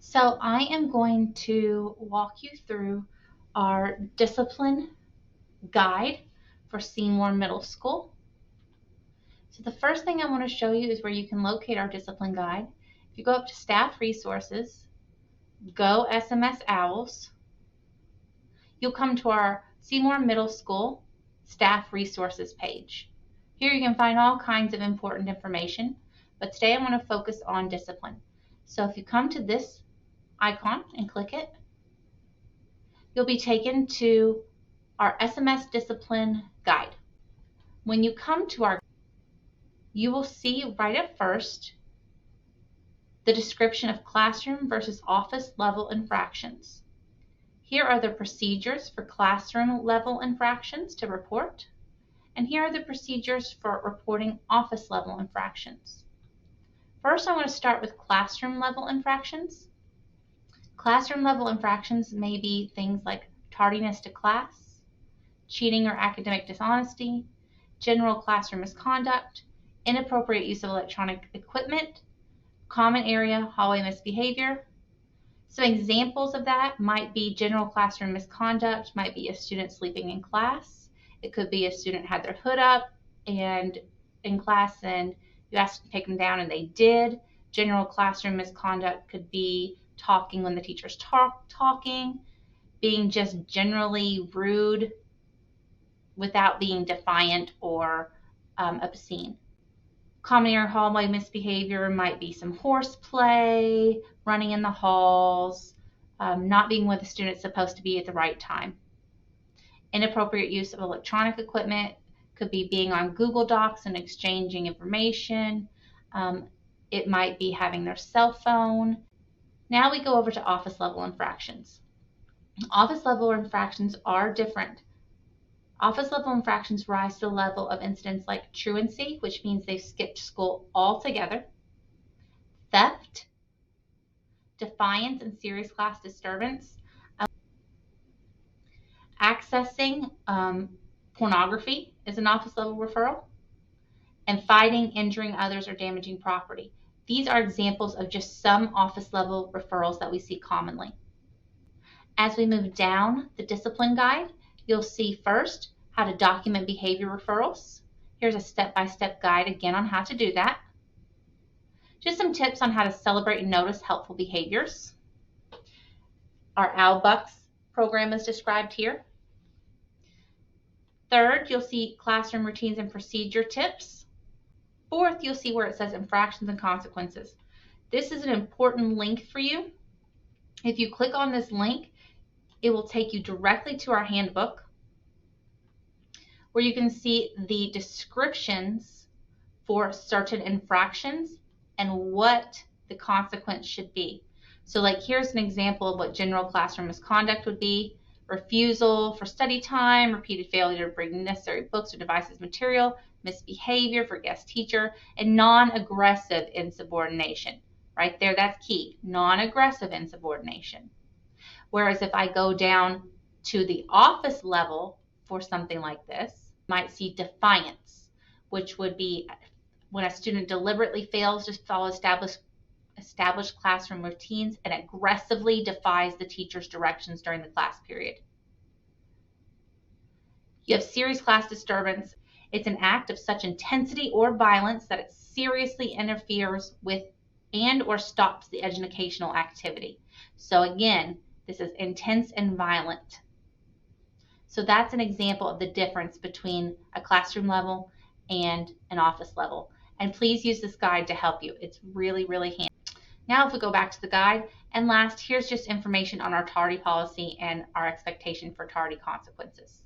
So I am going to walk you through our discipline guide for Seymour Middle School. So the first thing I want to show you is where you can locate our discipline guide. If you go up to Staff Resources, go SMS Owls, you'll come to our Seymour Middle School Staff Resources page. Here you can find all kinds of important information, but today I want to focus on discipline. So if you come to this icon and click it, you'll be taken to our SMS Discipline Guide. When you come to our, you will see right at first the description of classroom versus office level infractions. Here are the procedures for classroom level infractions to report, and here are the procedures for reporting office level infractions. First, I want to start with classroom level infractions. Classroom level infractions may be things like tardiness to class, cheating or academic dishonesty, general classroom misconduct, inappropriate use of electronic equipment, common area hallway misbehavior. Some examples of that might be general classroom misconduct, might be a student sleeping in class. It could be a student had their hood up and in class and you asked to take them down and they did. General classroom misconduct could be talking when the teacher's talking, being just generally rude without being defiant or obscene. Common area hallway misbehavior might be some horseplay, running in the halls, not being where the student's supposed to be at the right time. Inappropriate use of electronic equipment could be being on Google Docs and exchanging information. It might be having their cell phone. Now we go over to office level infractions. Office level infractions are different. Office level infractions rise to the level of incidents like truancy, which means they've skipped school altogether, theft, defiance and serious class disturbance, accessing pornography is an office level referral, and fighting, injuring others, or damaging property. These are examples of just some office level referrals that we see commonly. As we move down the discipline guide, you'll see first how to document behavior referrals. Here's a step-by-step guide again on how to do that. Just some tips on how to celebrate and notice helpful behaviors. Our OWLBUCKS program is described here. Third, you'll see classroom routines and procedure tips. Fourth, you'll see where it says infractions and consequences. This is an important link for you. If you click on this link, it will take you directly to our handbook where you can see the descriptions for certain infractions and what the consequence should be. So like here's an example of what general classroom misconduct would be: refusal for study time, repeated failure to bring necessary books or devices material, misbehavior for guest teacher, and non-aggressive insubordination. Right there, that's key, non-aggressive insubordination. Whereas if I go down to the office level for something like this, you might see defiance, which would be when a student deliberately fails to follow established classroom routines and aggressively defies the teacher's directions during the class period. You have serious class disturbance. It's an act of such intensity or violence that it seriously interferes with and or stops the educational activity. So again, this is intense and violent. So that's an example of the difference between a classroom level and an office level. And please use this guide to help you. It's really, really handy. Now if we go back to the guide, and last, here's just information on our tardy policy and our expectation for tardy consequences.